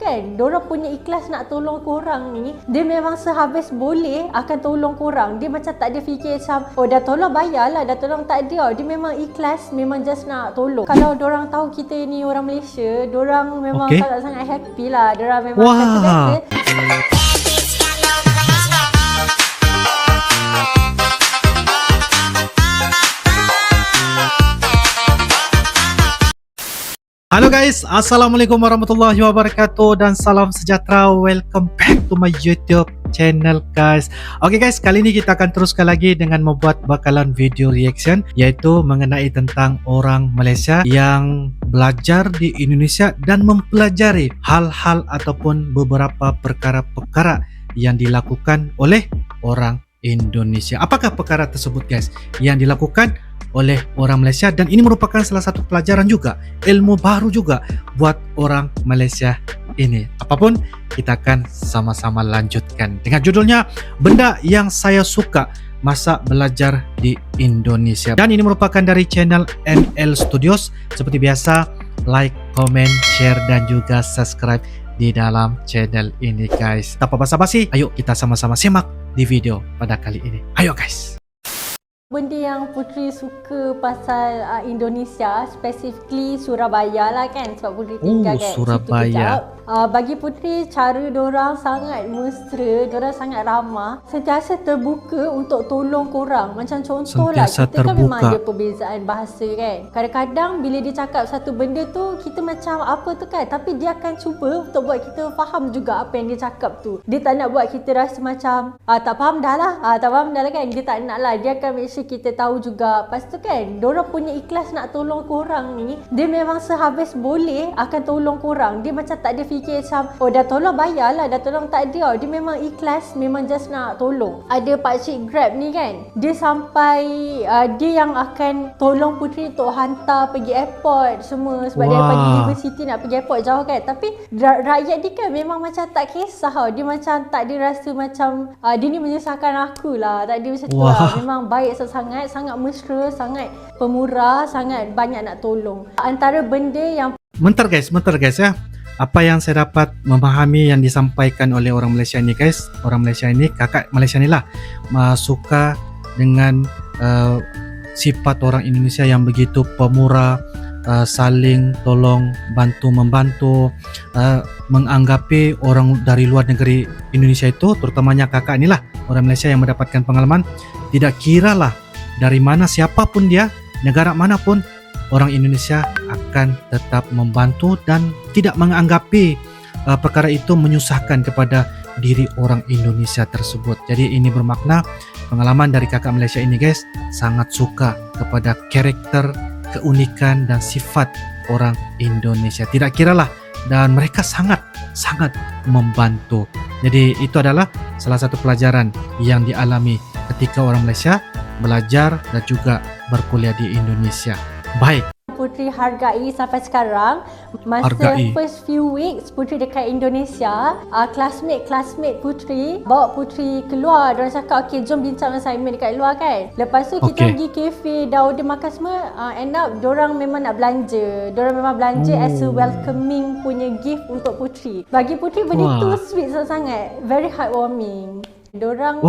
kan, diorang punya ikhlas nak tolong korang ni, dia memang sehabis boleh akan tolong korang. Dia macam tak ada fikir macam, oh dah tolong bayarlah, dah tolong tak ada. Dia memang ikhlas, memang just nak tolong. Kalau diorang tahu kita ni orang Malaysia, diorang memang sangat-sangat happy lah. Diorang memang kata-kata Halo guys, Assalamualaikum warahmatullahi wabarakatuh dan salam sejahtera. Welcome back to my YouTube channel guys. Oke guys, kali ini kita akan teruskan lagi dengan membuat bakalan video reaction, yaitu mengenai tentang orang Malaysia yang belajar di Indonesia dan mempelajari hal-hal ataupun beberapa perkara-perkara yang dilakukan oleh orang Indonesia. Apakah perkara tersebut guys yang dilakukan oleh orang Malaysia, dan ini merupakan salah satu pelajaran juga, ilmu baru juga buat orang Malaysia ini. Apapun, kita akan sama-sama lanjutkan dengan judulnya Benda Yang Saya Suka Masa Belajar di Indonesia, dan ini merupakan dari channel NL Studios. Seperti biasa, like, comment, share dan juga subscribe di dalam channel ini guys. Tanpa basa-basi, ayo kita sama-sama simak di video pada kali ini. Ayo guys. benda yang Putri suka pasal Indonesia, specifically Surabaya lah kan, sebab Putri tinggal kat Surabaya. Bagi Putri, cara diorang sangat mesra, diorang sangat ramah, sentiasa terbuka untuk tolong korang. Macam contoh lah, kita kan memang ada perbezaan bahasa kan. Kadang-kadang bila dia cakap satu benda tu, kita macam apa tu kan, tapi dia akan cuba untuk buat kita faham juga apa yang dia cakap tu. Dia tak nak buat kita rasa macam tak faham dah lah, tak faham dah lah kan. Dia tak nak lah, dia akan make sure kita tahu juga. Lepas tu kan, diorang punya ikhlas nak tolong korang ni, dia memang sehabis boleh akan tolong korang. Dia macam tak ada fikir macam, oh dah tolong bayarlah, dah tolong tak ada. Dia memang ikhlas, memang just nak tolong. Ada pakcik Grab ni kan, dia sampai dia yang akan tolong Putri untuk hantar pergi airport semua, sebab daripada universiti nak pergi airport jauh kan. Tapi rakyat dia kan memang macam tak kisah tau. Dia macam tak ada rasa macam dia ni menyusahkan aku lah, tak ada macam tu lah. Memang baik sangat, sangat mesra, sangat pemurah, sangat banyak nak tolong. Antara benda yang Bentar guys ya. Apa yang saya dapat memahami yang disampaikan oleh orang Malaysia ini guys, orang Malaysia ini, kakak Malaysia ni lah, suka dengan sifat orang Indonesia yang begitu pemurah, saling tolong, bantu-membantu, menganggapi orang dari luar negeri Indonesia itu, terutamanya kakak inilah, orang Malaysia yang mendapatkan pengalaman, tidak kiralah dari mana, siapapun dia, negara manapun, orang Indonesia akan tetap membantu dan tidak menganggapi perkara itu menyusahkan kepada diri orang Indonesia tersebut. Jadi ini bermakna pengalaman dari kakak Malaysia ini guys, sangat suka kepada karakter, keunikan dan sifat orang Indonesia. Tidak kiralah, dan mereka sangat membantu. Jadi itu adalah salah satu pelajaran yang dialami ketika orang Malaysia belajar dan juga berkuliah di Indonesia. Baik, Putri hargai sampai sekarang, masa first few weeks Putri dekat Indonesia, classmate Putri bawa Putri keluar. Diorang cakap, okay jom bincang assignment dekat luar kan. Lepas tu kita pergi kafe, dah order makan semua, end up diorang memang nak belanja. Diorang memang belanja as a welcoming punya gift untuk Putri. Bagi Putri benda tu sweet sangat, very heartwarming. Diorang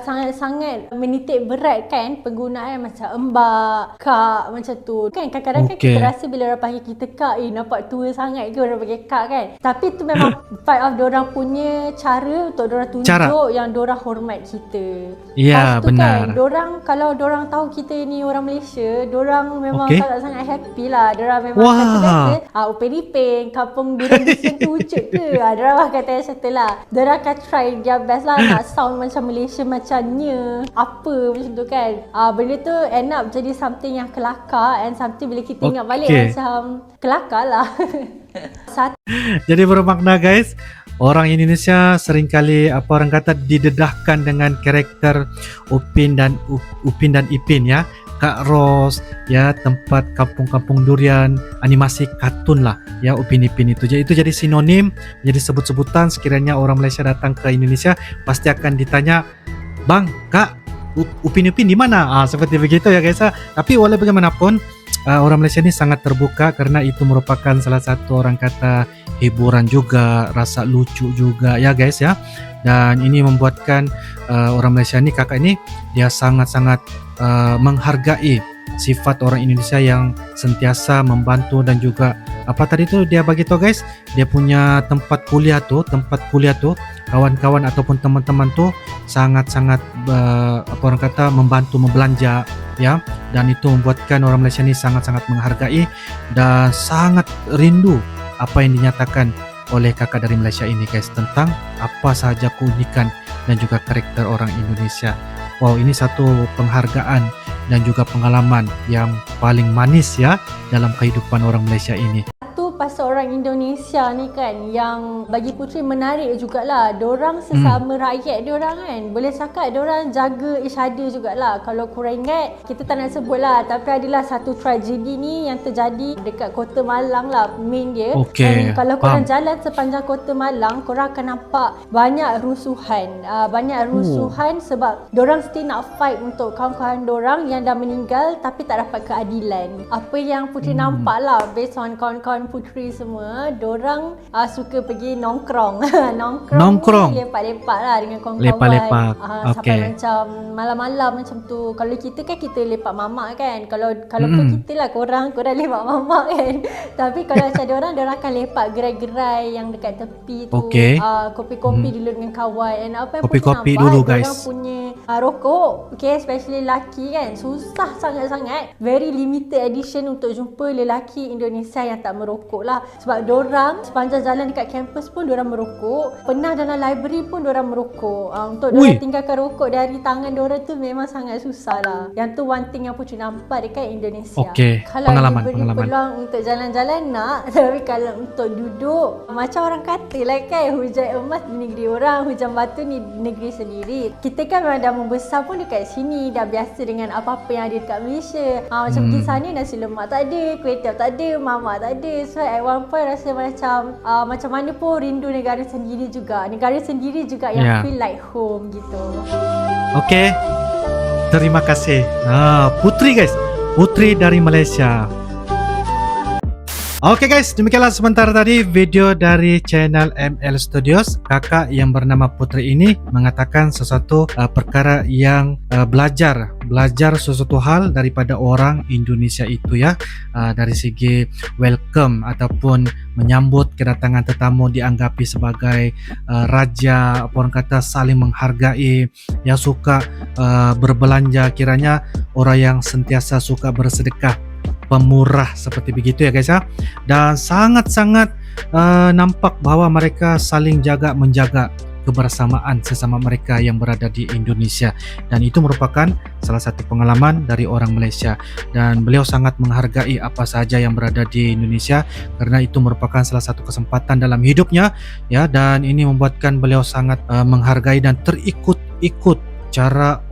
sangat-sangat menitik berat kan penggunaan macam embak, kak, macam tu kan. Kadang-kadang kan kita rasa bila orang panggil kita kak, nampak tua sangat ke orang panggil kak kan. Tapi tu memang part of diorang punya cara untuk diorang tunjuk yang diorang hormat kita. Ya, benar kan, diorang, kalau diorang tahu kita ni orang Malaysia, diorang memang sangat-sangat happy lah. Diorang memang kata Upin Ipin, kampung biru bising tu wujud ke, diorang kata macam tu lah. Diorang akan try their best lah nak sound macam Malaysia macamnya apa macam tu kan. Benda tu end up jadi something yang kelakar, and something bila kita ingat balik macam kelakar lah. Jadi bermakna guys, orang Indonesia seringkali apa orang kata didedahkan dengan karakter Upin dan Ipin ya, Kak Ros ya, tempat kampung-kampung durian, animasi kartun lah ya, Upin Ipin itu. Jadi itu jadi sinonim, jadi sebut-sebutan. Sekiranya orang Malaysia datang ke Indonesia pasti akan ditanya, "Bang, Kak, Upin Ipin di mana?" Seperti begitu ya guys. Tapi walau bagaimanapun orang Malaysia ni sangat terbuka karena itu merupakan salah satu orang kata hiburan juga, rasa lucu juga ya guys ya. Dan ini membuatkan orang Malaysia ni, kakak ini dia sangat-sangat menghargai sifat orang Indonesia yang sentiasa membantu dan juga apa tadi tu dia bagi tahu guys, dia punya tempat kuliah tu kawan-kawan ataupun teman-teman tu sangat-sangat apa orang kata membantu membelanja ya, dan itu membuatkan orang Malaysia ni sangat-sangat menghargai dan sangat rindu apa yang dinyatakan oleh kakak dari Malaysia ini guys tentang apa sahaja keunikan dan juga karakter orang Indonesia. Wow, ini satu penghargaan dan juga pengalaman yang paling manis ya dalam kehidupan orang Malaysia ini. Satu pasal orang Indonesia ni kan yang bagi Putri menarik jugalah. Diorang sesama rakyat diorang kan, boleh cakap diorang jaga each other jugalah. Kalau korang ingat, kita tak nak sebut lah, tapi adalah satu tragedi ni yang terjadi dekat Kota Malang lah, main dia. Okey, Dan kalau korang jalan sepanjang Kota Malang, korang akan nampak banyak rusuhan. Sebab diorang still nak fight untuk kawan-kawan diorang yang dah meninggal tapi tak dapat keadilan. Apa yang Putri nampak lah based on kawan-kawan Putri semua, diorang suka pergi nongkrong. nongkrong lepak-lepak lah dengan kawan-kawan. Lepak-lepak. Sampai macam malam-malam macam tu. Kalau kita kan kita lepak mamak kan. Kalau kita lah korang lepak mamak kan. Tapi kalau macam diorang akan lepak gerai-gerai yang dekat tepi tu. Kopi-kopi dulu dengan kawan. And apa yang kopi-kopi Putri dulu nampak, guys. diorang punya rokok, especially lelaki kan, susah sangat-sangat. Very limited edition untuk jumpa lelaki Indonesia yang tak merokok lah. Sebab diorang sepanjang jalan dekat kampus pun diorang merokok. Pernah dalam library pun diorang merokok. Untuk diorang tinggalkan rokok dari tangan diorang tu memang sangat susah lah. Yang tu one thing yang Putri nampak dekat Indonesia. Kalau diberi peluang untuk jalan-jalan nak, tapi kalau untuk duduk, macam orang kata lah kan, hujan emas di negeri orang, hujan batu ni di negeri sendiri. Kita kan memang dah membesar pun dekat sini, dah biasa dengan apa-apa yang ada dekat Malaysia. Macam pergi sana nasi lemak tak ada, kuih tiaw tak ada, mamak tak ada. So at one point rasa macam mana pun rindu negara sendiri juga. Negara sendiri juga yang feel like home gitu. Okey, terima kasih Putri guys, Putri dari Malaysia. Oke guys, demikianlah sebentar tadi video dari channel ML Studios. Kakak yang bernama Putri ini mengatakan sesuatu perkara yang belajar sesuatu hal daripada orang Indonesia itu ya, dari segi welcome ataupun menyambut kedatangan tetamu dianggapi sebagai raja, apa orang kata saling menghargai, yang suka berbelanja, kiranya orang yang sentiasa suka bersedekah, pemurah seperti begitu ya guys ya. Dan sangat-sangat nampak bahawa mereka saling menjaga kebersamaan sesama mereka yang berada di Indonesia, dan itu merupakan salah satu pengalaman dari orang Malaysia, dan beliau sangat menghargai apa sahaja yang berada di Indonesia karena itu merupakan salah satu kesempatan dalam hidupnya ya, dan ini membuatkan beliau sangat menghargai dan terikut cara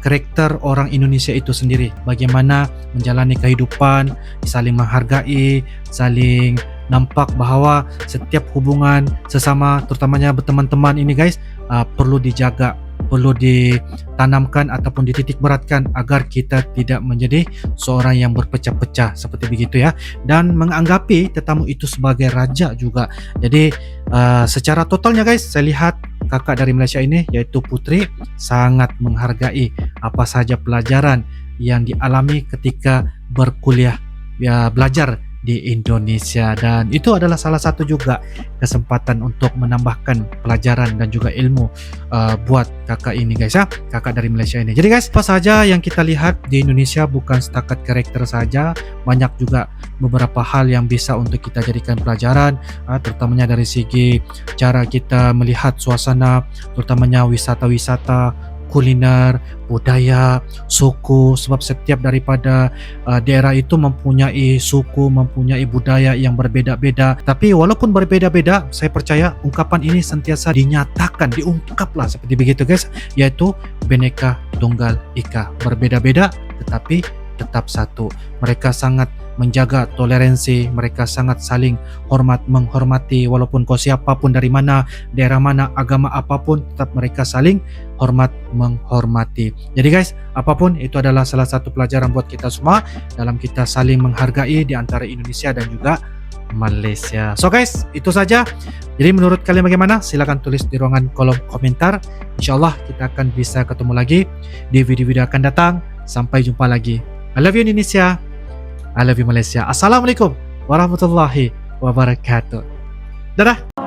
karakter orang Indonesia itu sendiri, bagaimana menjalani kehidupan, saling menghargai, saling nampak bahawa setiap hubungan sesama, terutamanya berteman-teman ini guys, perlu dijaga, perlu ditanamkan ataupun dititik beratkan agar kita tidak menjadi seorang yang berpecah-pecah seperti begitu ya, dan menganggapi tetamu itu sebagai raja juga. Jadi secara totalnya guys, saya lihat kakak dari Malaysia ini yaitu Putri sangat menghargai apa sahaja pelajaran yang dialami ketika berkuliah belajar di Indonesia, dan itu adalah salah satu juga kesempatan untuk menambahkan pelajaran dan juga ilmu buat kakak ini guys ya, kakak dari Malaysia ini. Jadi guys, apa saja yang kita lihat di Indonesia bukan setakat karakter saja, banyak juga beberapa hal yang bisa untuk kita jadikan pelajaran, terutamanya dari segi cara kita melihat suasana, terutamanya wisata-wisata, kuliner, budaya, suku, sebab setiap daripada daerah itu mempunyai suku, mempunyai budaya yang berbeda-beda. Tapi walaupun berbeda-beda, saya percaya ungkapan ini sentiasa dinyatakan, diungkaplah seperti begitu guys, yaitu Bhinneka Tunggal Ika, berbeda-beda tetapi tetap satu. Mereka sangat menjaga toleransi, mereka sangat saling menghormati walaupun kau siapapun, dari mana, daerah mana, agama apapun, tetap mereka saling menghormati. Jadi guys, apapun itu adalah salah satu pelajaran buat kita semua dalam kita saling menghargai di antara Indonesia dan juga Malaysia. So guys, itu saja. Jadi menurut kalian bagaimana? Silakan tulis di ruangan kolom komentar. InsyaAllah kita akan bisa ketemu lagi di video-video akan datang. Sampai jumpa lagi. I love you Indonesia. I love you Malaysia. Assalamualaikum warahmatullahi wabarakatuh. Dadah.